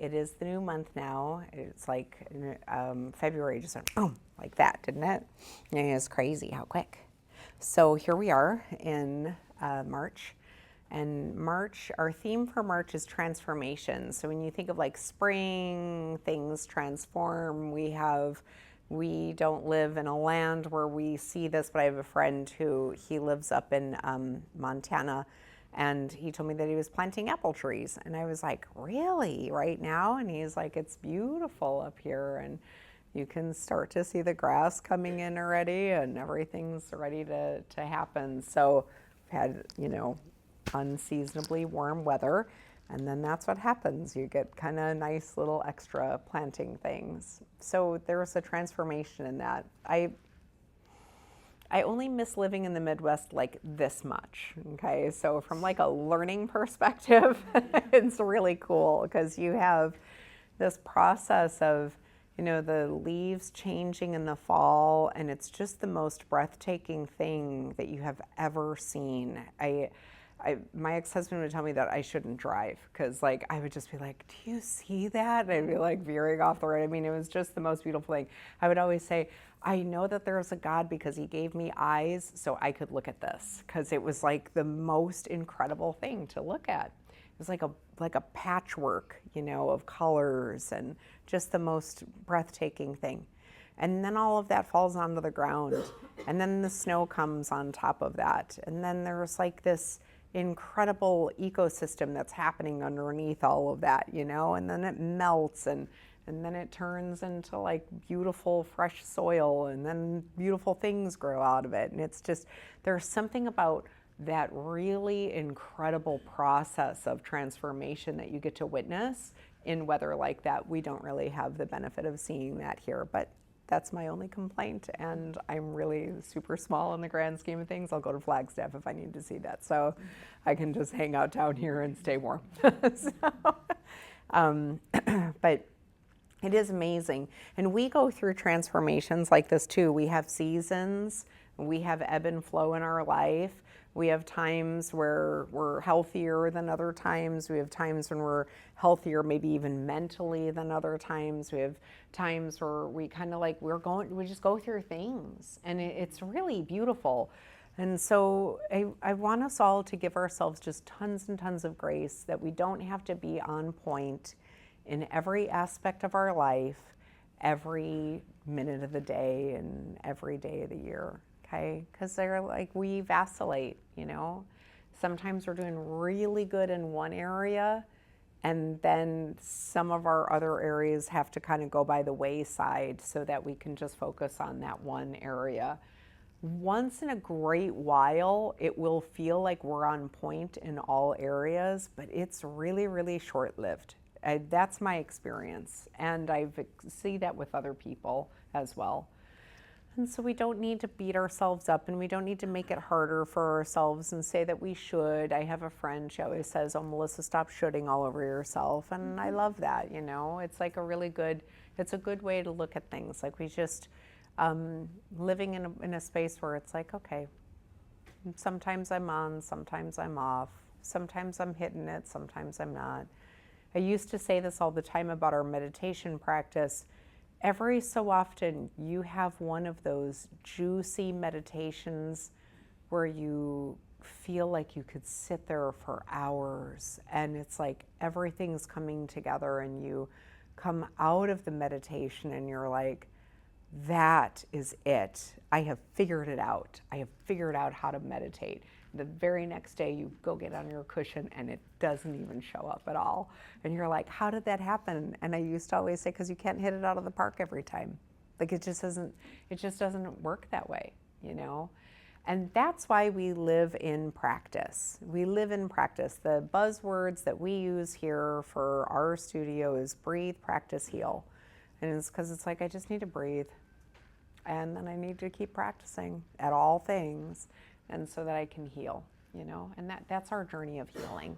It is the new month now. It's like February just went boom, like that, didn't it? And it's crazy how quick. So here we are in March. And March, our theme for March is transformation. So when you think of like spring, things transform. We don't live in a land where we see this, but I have a friend who he lives up in Montana, and he told me that he was planting apple trees. And I was like, really, right now? And he's like, it's beautiful up here. And you can start to see the grass coming in already, and everything's ready to happen. So we've had, unseasonably warm weather. And then that's what happens. You get kind of nice little extra planting things. So there's a transformation in that. I only miss living in the Midwest like this much, okay? So from like a learning perspective, it's really cool because you have this process of, the leaves changing in the fall, and it's just the most breathtaking thing that you have ever seen. My ex-husband would tell me that I shouldn't drive because like I would just be like, do you see that? And I'd be like veering off the road. I mean, it was just the most beautiful thing. I would always say, I know that there's a God because he gave me eyes so I could look at this, because it was like the most incredible thing to look at. It was like a patchwork, of colors, and just the most breathtaking thing. And then all of that falls onto the ground, and then the snow comes on top of that. And then there's like this incredible ecosystem that's happening underneath all of that, and then it melts, and then it turns into like beautiful fresh soil, and then beautiful things grow out of it. And it's just, there's something about that really incredible process of transformation that you get to witness in weather like that. We don't really have the benefit of seeing that here, but that's my only complaint, and I'm really super small in the grand scheme of things. I'll go to Flagstaff if I need to see that, so I can just hang out down here and stay warm. But it is amazing, and we go through transformations like this too. We have seasons, we have ebb and flow in our life. We have times where we're healthier than other times. We have times when we're healthier, maybe even mentally, than other times. We have times where we kind of like, we just go through things, and it's really beautiful. And so I want us all to give ourselves just tons and tons of grace, that we don't have to be on point in every aspect of our life, every minute of the day and every day of the year. Okay, because they're like, we vacillate, Sometimes we're doing really good in one area, and then some of our other areas have to kind of go by the wayside so that we can just focus on that one area. Once in a great while, it will feel like we're on point in all areas, but it's really, really short-lived. That's my experience, and I see that with other people as well. And so we don't need to beat ourselves up, and we don't need to make it harder for ourselves and say that we should. I have a friend, she always says, oh, Melissa, stop shoulding all over yourself. And I love that, It's like it's a good way to look at things. Like we just living in a space where it's like, okay, sometimes I'm on, sometimes I'm off, sometimes I'm hitting it, sometimes I'm not. I used to say this all the time about our meditation practice. Every so often, you have one of those juicy meditations where you feel like you could sit there for hours, and it's like everything's coming together, and you come out of the meditation and you're like, that is it. I have figured it out. I have figured out how to meditate. The very next day you go get on your cushion and it doesn't even show up at all. And you're like, how did that happen? And I used to always say, because you can't hit it out of the park every time. Like it just doesn't work that way, And that's why we live in practice. We live in practice. The buzzwords that we use here for our studio is breathe, practice, heal. And it's because it's like, I just need to breathe. And then I need to keep practicing at all things, and so that I can heal, and that's our journey of healing.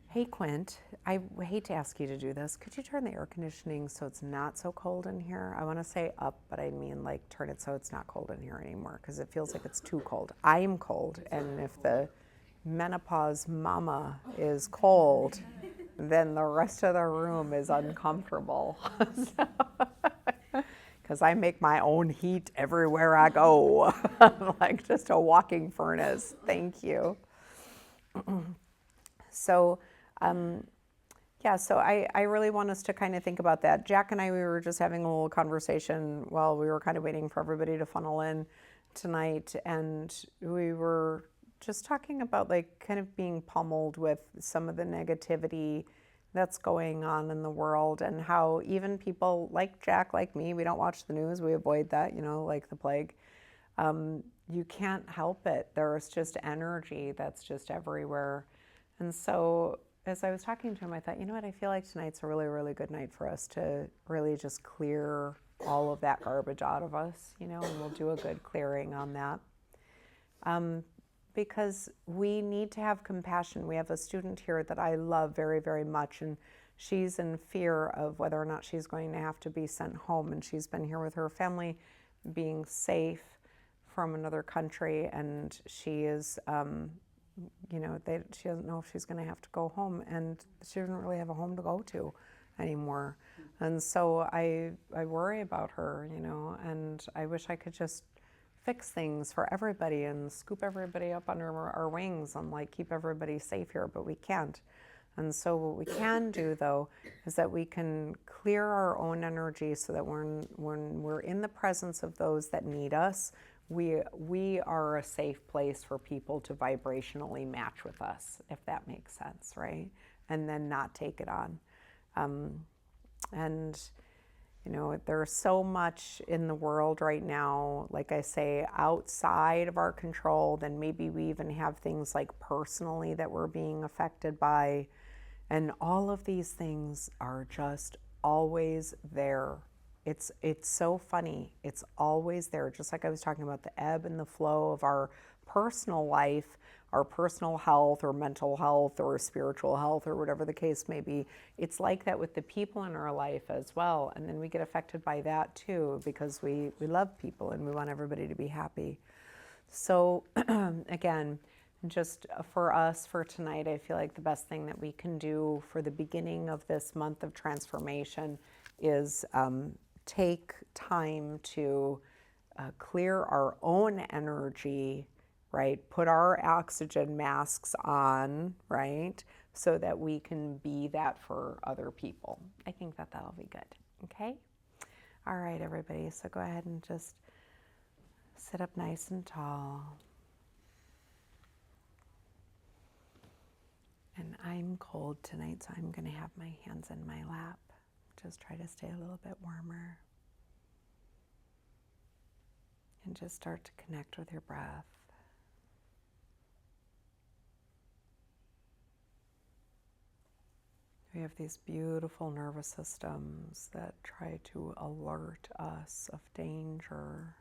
Hey, Quint, I hate to ask you to do this. Could you turn the air conditioning so it's not so cold in here? I want to say up, but I mean like turn it so it's not cold in here anymore, because it feels like it's too cold. I am cold, and if the menopause mama is cold, then the rest of the room is uncomfortable. Because I make my own heat everywhere I go, like just a walking furnace. Thank you. So, yeah, so I really want us to kind of think about that. Jack and I, we were just having a little conversation while we were kind of waiting for everybody to funnel in tonight. And we were just talking about like kind of being pummeled with some of the negativity that's going on in the world, and how even people like Jack, like me, we don't watch the news. We avoid that, like the plague. You can't help it. There's just energy that's just everywhere. And so as I was talking to him, I thought, you know what, I feel like tonight's a really, really good night for us to really just clear all of that garbage out of us, and we'll do a good clearing on that. Because we need to have compassion. We have a student here that I love very, very much, and she's in fear of whether or not she's going to have to be sent home. And she's been here with her family, being safe from another country, and she is, she doesn't know if she's going to have to go home, and she doesn't really have a home to go to anymore. And so I worry about her, and I wish I could just fix things for everybody and scoop everybody up under our wings and like keep everybody safe here, but we can't. And so what we can do though is that we can clear our own energy so that when we're in the presence of those that need us, we are a safe place for people to vibrationally match with us, if that makes sense, right? And then not take it on. And there's so much in the world right now, like I say, outside of our control. Then maybe we even have things like personally that we're being affected by. And all of these things are just always there. It's so funny. It's always there. Just like I was talking about the ebb and the flow of our personal life, our personal health or mental health or spiritual health or whatever the case may be. It's like that with the people in our life as well. And then we get affected by that too, because we love people and we want everybody to be happy. So again, just for us for tonight, I feel like the best thing that we can do for the beginning of this month of transformation is take time to clear our own energy, right? Put our oxygen masks on, right? So that we can be that for other people. I think that that'll be good, okay? All right, everybody, so go ahead and just sit up nice and tall. And I'm cold tonight, so I'm gonna have my hands in my lap. Just try to stay a little bit warmer. And just start to connect with your breath. We have these beautiful nervous systems that try to alert us of danger.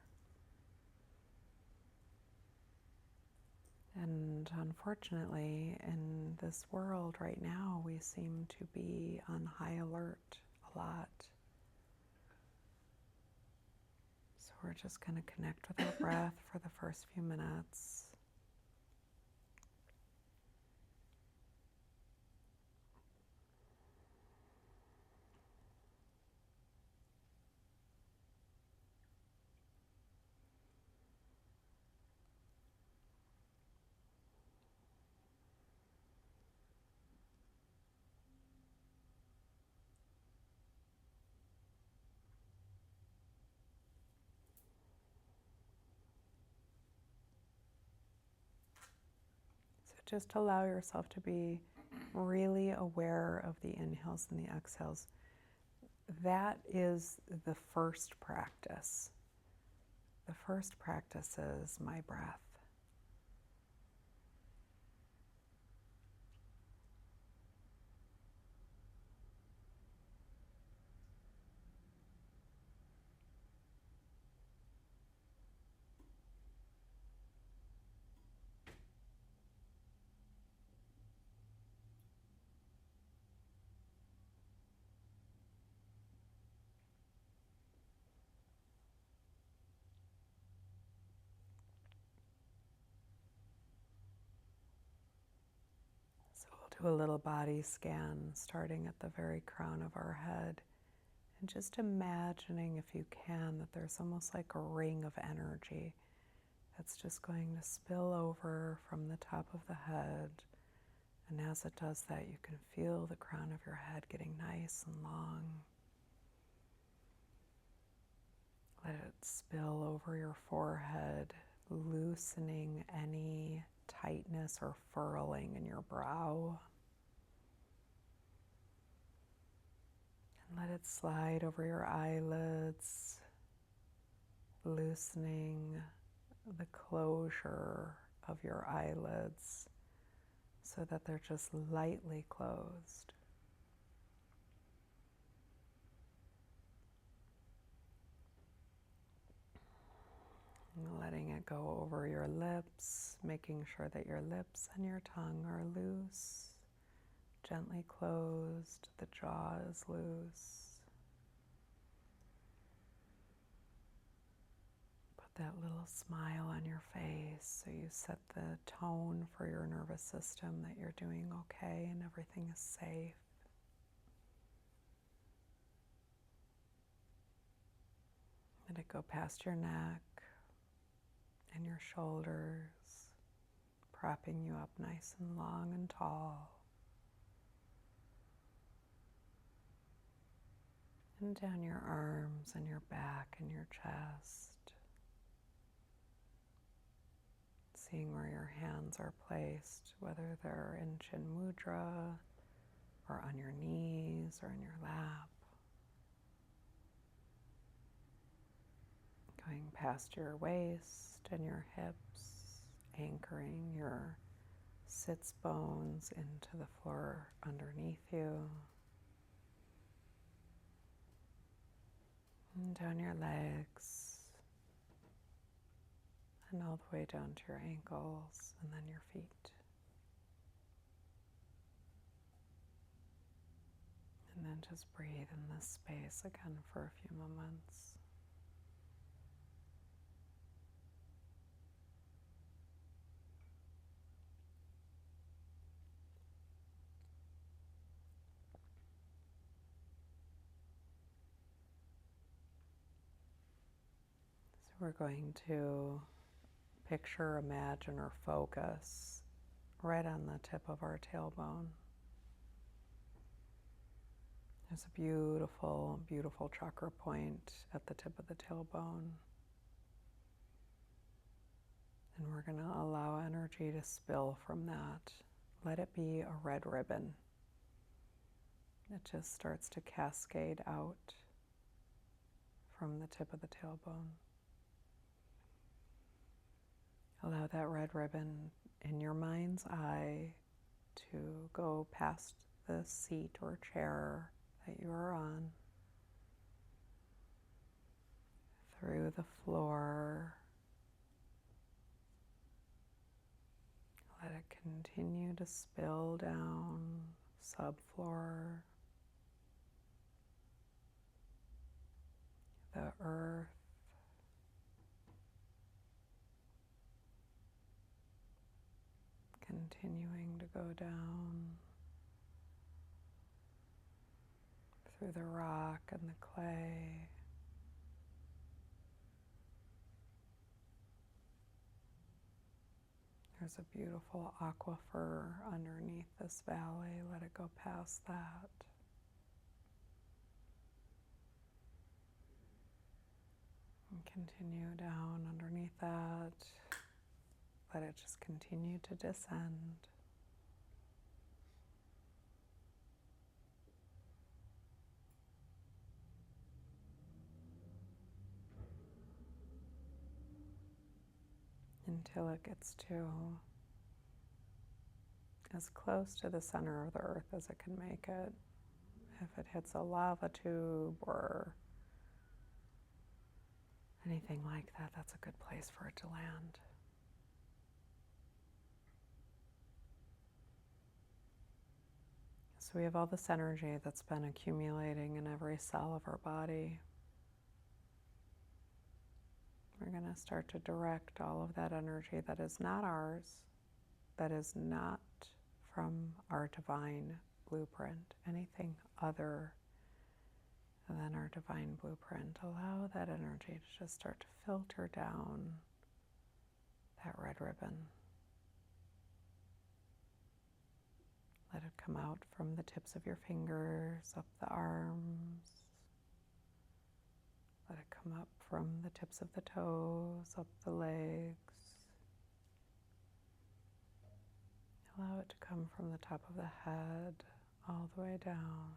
And unfortunately, in this world right now, we seem to be on high alert a lot. So we're just going to connect with our breath for the first few minutes. Just allow yourself to be really aware of the inhales and the exhales. That is the first practice. The first practice is my breath. We'll do a little body scan starting at the very crown of our head and just imagining, if you can, that there's almost like a ring of energy that's just going to spill over from the top of the head. And as it does that, you can feel the crown of your head getting nice and long. Let it spill over your forehead, loosening any tightness or furling in your brow. And let it slide over your eyelids, loosening the closure of your eyelids so that they're just lightly closed. And letting it go over your lips, making sure that your lips and your tongue are loose, gently closed, the jaw is loose. Put that little smile on your face so you set the tone for your nervous system that you're doing okay and everything is safe. Let it go past your neck and your shoulders, propping you up nice and long and tall. And down your arms and your back and your chest. Seeing where your hands are placed, whether they're in Chin Mudra or on your knees or in your lap. Going past your waist and your hips, anchoring your sits bones into the floor underneath you. And down your legs, and all the way down to your ankles, and then your feet. And then just breathe in this space again for a few moments. So we're going to picture, imagine, or focus right on the tip of our tailbone. There's a beautiful, beautiful chakra point at the tip of the tailbone. And we're going to allow energy to spill from that. Let it be a red ribbon. It just starts to cascade out from the tip of the tailbone. Allow that red ribbon in your mind's eye to go past the seat or chair that you are on, through the floor. Let it continue to spill down, subfloor, the earth, continuing to go down through the rock and the clay. There's a beautiful aquifer underneath this valley. Let it go past that. And continue down underneath that. Let it just continue to descend. Until it gets to as close to the center of the earth as it can make it. If it hits a lava tube or anything like that, that's a good place for it to land. So we have all this energy that's been accumulating in every cell of our body. We're going to start to direct all of that energy that is not ours, that is not from our divine blueprint, anything other than our divine blueprint. Allow that energy to just start to filter down that red ribbon. Let it come out from the tips of your fingers, up the arms. Let it come up from the tips of the toes, up the legs. Allow it to come from the top of the head all the way down.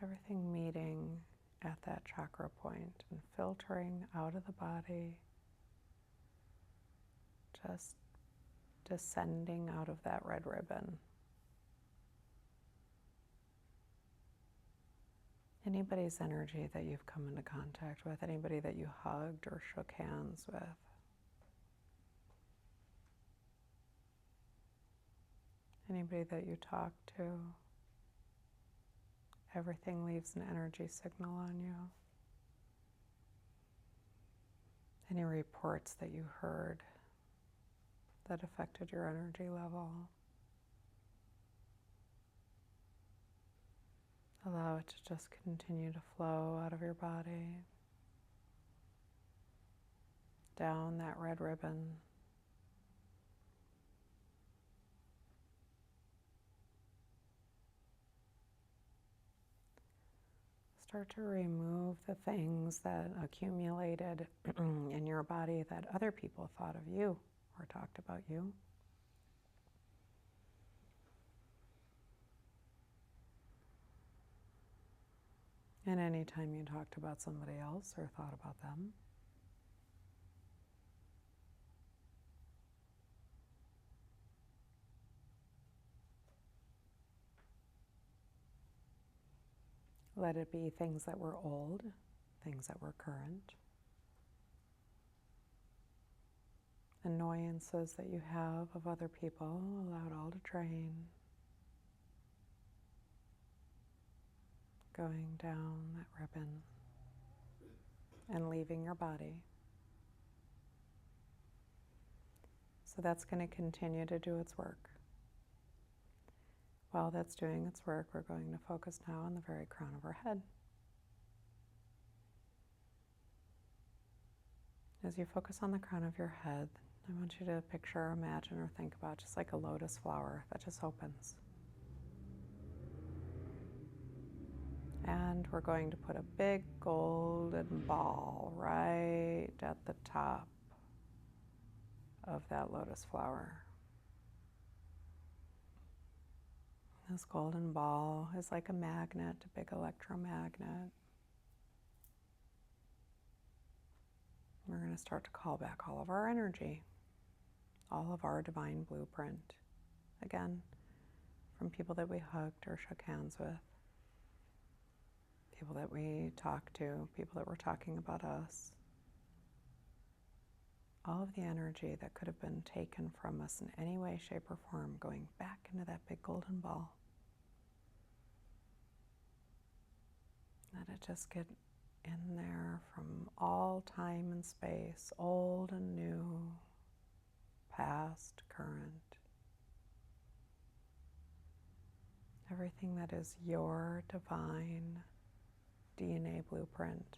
Everything meeting at that chakra point and filtering out of the body, just descending out of that red ribbon. Anybody's energy that you've come into contact with, anybody that you hugged or shook hands with. Anybody that you talked to, everything leaves an energy signal on you. Any reports that you heard that affected your energy level. Allow it to just continue to flow out of your body, down that red ribbon. Start to remove the things that accumulated in your body that other people thought of you or talked about you. And anytime you talked about somebody else or thought about them. Let it be things that were old, things that were current. Annoyances that you have of other people, allow it all to drain. Going down that ribbon and leaving your body. So that's going to continue to do its work. While that's doing its work, we're going to focus now on the very crown of our head. As you focus on the crown of your head, I want you to picture, imagine, or think about just like a lotus flower that just opens. And we're going to put a big golden ball right at the top of that lotus flower. This golden ball is like a magnet, a big electromagnet. We're going to start to call back all of our energy, all of our divine blueprint. Again, from people that we hugged or shook hands with, people that we talked to, people that were talking about us. All of the energy that could have been taken from us in any way, shape, or form going back into that big golden ball. Let it just get in there from all time and space, old and new, past, current. Everything that is your divine DNA blueprint.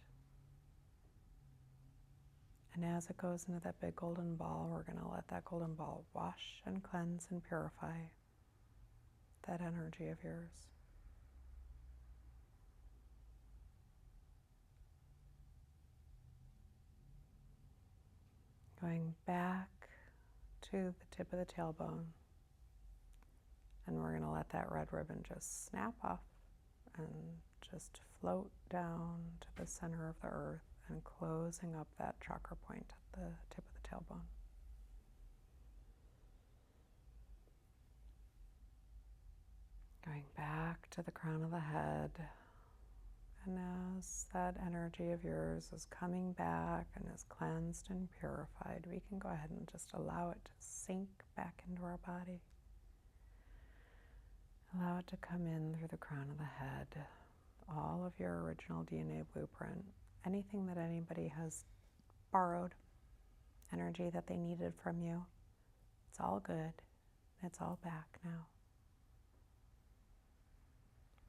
And as it goes into that big golden ball, we're going to let that golden ball wash and cleanse and purify that energy of yours. Going back to the tip of the tailbone. And we're going to let that red ribbon just snap off and just float down to the center of the earth and closing up that chakra point at the tip of the tailbone. Going back to the crown of the head. And as that energy of yours is coming back and is cleansed and purified, we can go ahead and just allow it to sink back into our body. Allow it to come in through the crown of the head. All of your original DNA blueprint, anything that anybody has borrowed, energy that they needed from you, it's all good. It's all back now.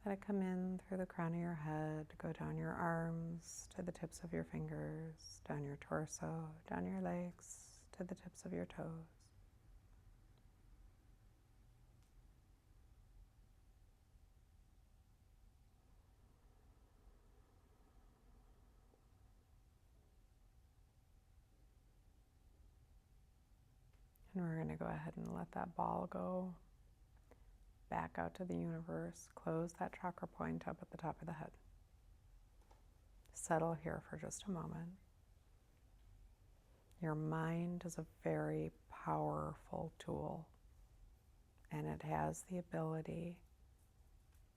Let it come in through the crown of your head, go down your arms to the tips of your fingers, down your torso, down your legs to the tips of your toes. And we're going to go ahead and let that ball go back out to the universe. Close that chakra point up at the top of the head. Settle here for just a moment. Your mind is a very powerful tool, and it has the ability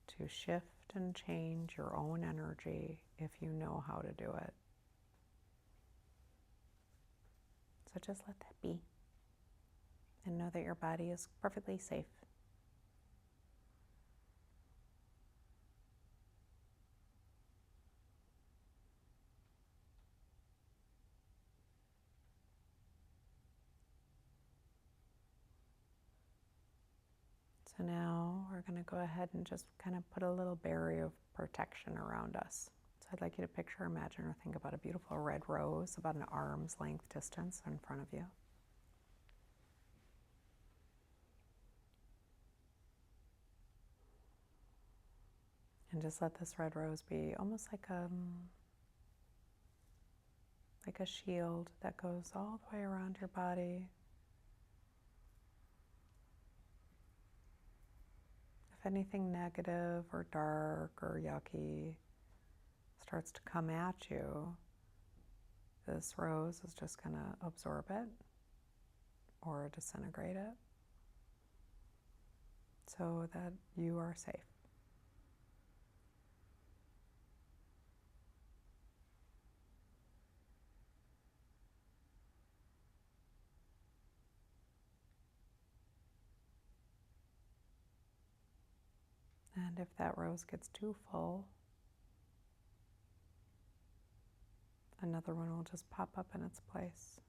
to shift and change your own energy if you know how to do it. So just let that be. And know that your body is perfectly safe. So now we're going to go ahead and just kind of put a little barrier of protection around us. So I'd like you to picture, imagine, or think about a beautiful red rose about an arm's length distance in front of you. And just let this red rose be almost like a shield that goes all the way around your body. If anything negative or dark or yucky starts to come at you, this rose is just going to absorb it or disintegrate it so that you are safe. And if that rose gets too full, another one will just pop up in its place.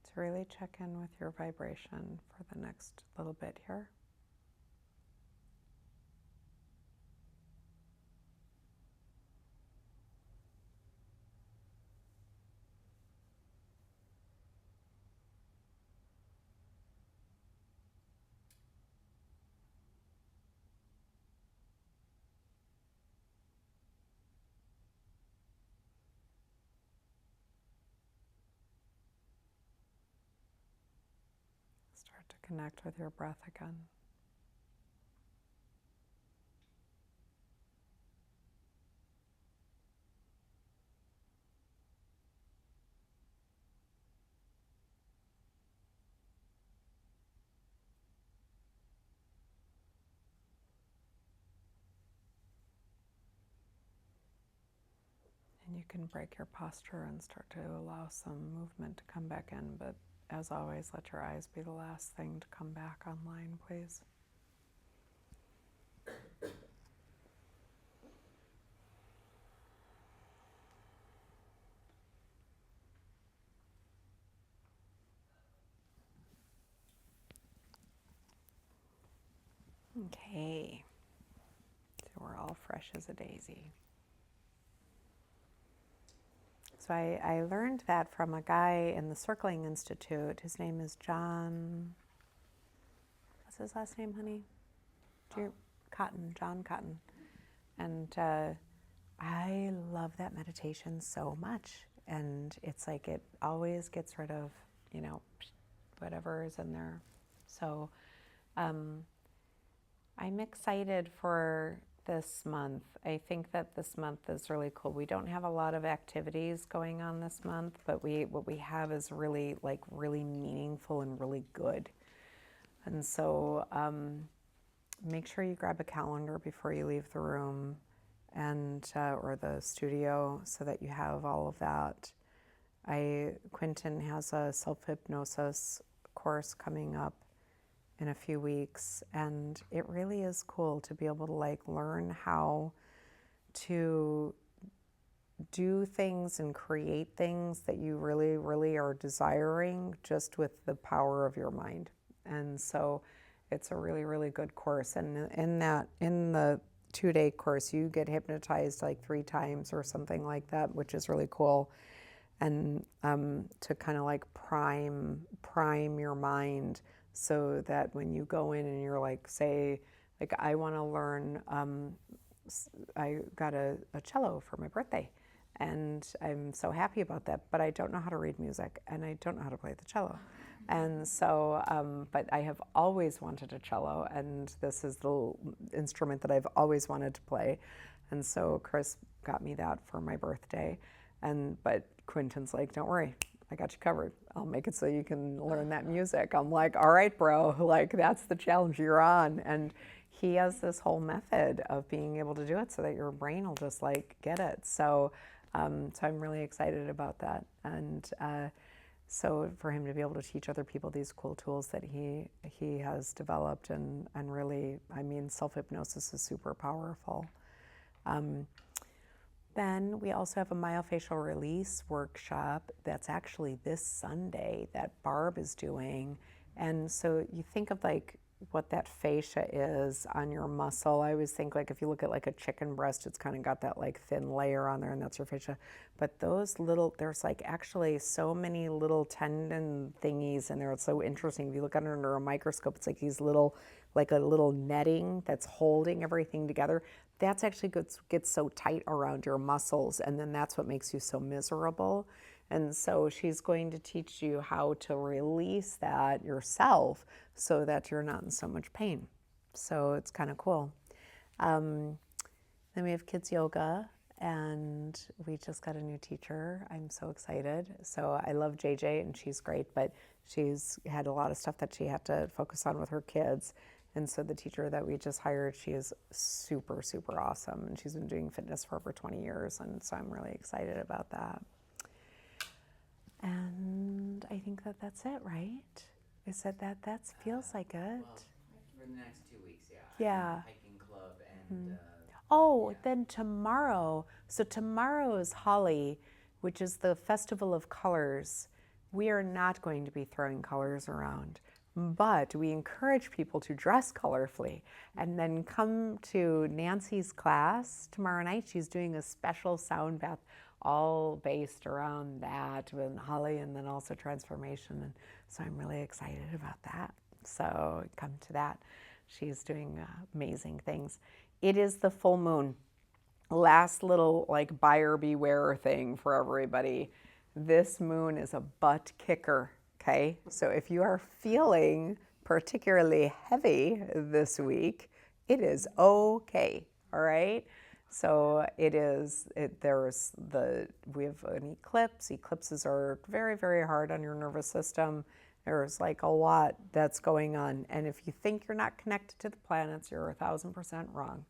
So really check in with your vibration for the next little bit here. Start to connect with your breath again. And you can break your posture and start to allow some movement to come back in, but as always, let your eyes be the last thing to come back online, please. Okay, so we're all fresh as a daisy. So I learned that from a guy in the Circling Institute. His name is John, what's his last name, honey? Cotton, John Cotton. And I love that meditation so much. And it's like it always gets rid of, whatever is in there. So I'm excited for this month. I think that this month is really cool. We don't have a lot of activities going on this month, but what we have is really meaningful and really good. And so make sure you grab a calendar before you leave the room and or the studio so that you have all of that. Quentin has a self-hypnosis course coming up in a few weeks, and it really is cool to be able to like learn how to do things and create things that you really, really are desiring just with the power of your mind. And so it's a really, really good course. And in the 2-day course, you get hypnotized like 3 times or something like that, which is really cool. And to kind of like prime your mind so that when you go in and you're like, say, like I want to learn, I got a cello for my birthday. And I'm so happy about that, but I don't know how to read music and I don't know how to play the cello. And so, but I have always wanted a cello, and this is the instrument that I've always wanted to play. And so Chris got me that for my birthday. But Quentin's like, don't worry, I got you covered. I'll make it so you can learn that music. I'm like, all right, bro, like that's the challenge you're on. And he has this whole method of being able to do it so that your brain will just like get it. So I'm really excited about that. And so for him to be able to teach other people these cool tools that he has developed and really, I mean, self-hypnosis is super powerful. Then we also have a myofascial release workshop that's actually this Sunday that Barb is doing. And so you think of like what that fascia is on your muscle. I always think like if you look at like a chicken breast, it's kind of got that like thin layer on there, and that's your fascia. But those little, there's like actually so many little tendon thingies in there. It's so interesting. If you look under a microscope, it's like these little, like a little netting that's holding everything together. That's actually gets so tight around your muscles, and then that's what makes you so miserable. And so she's going to teach you how to release that yourself so that you're not in so much pain. So it's kind of cool. Then we have kids yoga, and we just got a new teacher. I'm so excited. So I love JJ, and she's great, but she's had a lot of stuff that she had to focus on with her kids. And so the teacher that we just hired, she is super, super awesome. And she's been doing fitness for over 20 years. And so I'm really excited about that. And I think that that's it, right? Is that feels like it? Well, for the next 2 weeks, yeah. Yeah. Hiking club and. Oh, yeah. then tomorrow. So tomorrow is Holi, which is the festival of colors. We are not going to be throwing colors around, but we encourage people to dress colorfully and then come to Nancy's class tomorrow night. She's doing a special sound bath all based around that with Holi and then also transformation. And so I'm really excited about that. So come to that. She's doing amazing things. It is the full moon. Last little like buyer beware thing for everybody. This moon is a butt kicker, okay? So if you are feeling particularly heavy this week, it is okay, all right? So we have an eclipse. Eclipses are very, very hard on your nervous system. There's like a lot that's going on. And if you think you're not connected to the planets, you're 1,000% wrong.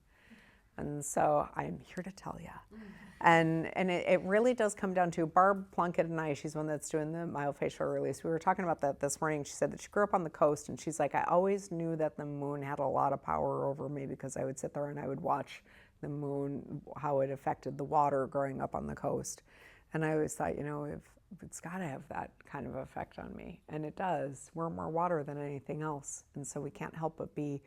And so I'm here to tell you. And it really does come down to Barb Plunkett and I, she's one that's doing the myofascial release. We were talking about that this morning. She said that she grew up on the coast, and she's like, I always knew that the moon had a lot of power over me because I would sit there and I would watch the moon, how it affected the water growing up on the coast. And I always thought, if it's got to have that kind of effect on me. And it does. We're more water than anything else. And so we can't help but be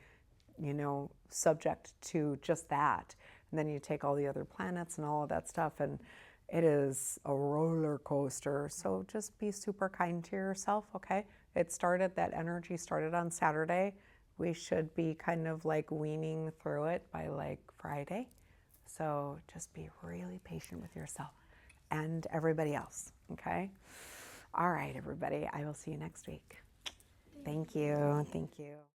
subject to just that. And then you take all the other planets and all of that stuff, and it is a roller coaster. So just be super kind to yourself, okay? That energy started on Saturday. We should be kind of like weaning through it by like Friday. So just be really patient with yourself and everybody else, okay? All right, everybody, I will see you next week. Thank you. Thank you.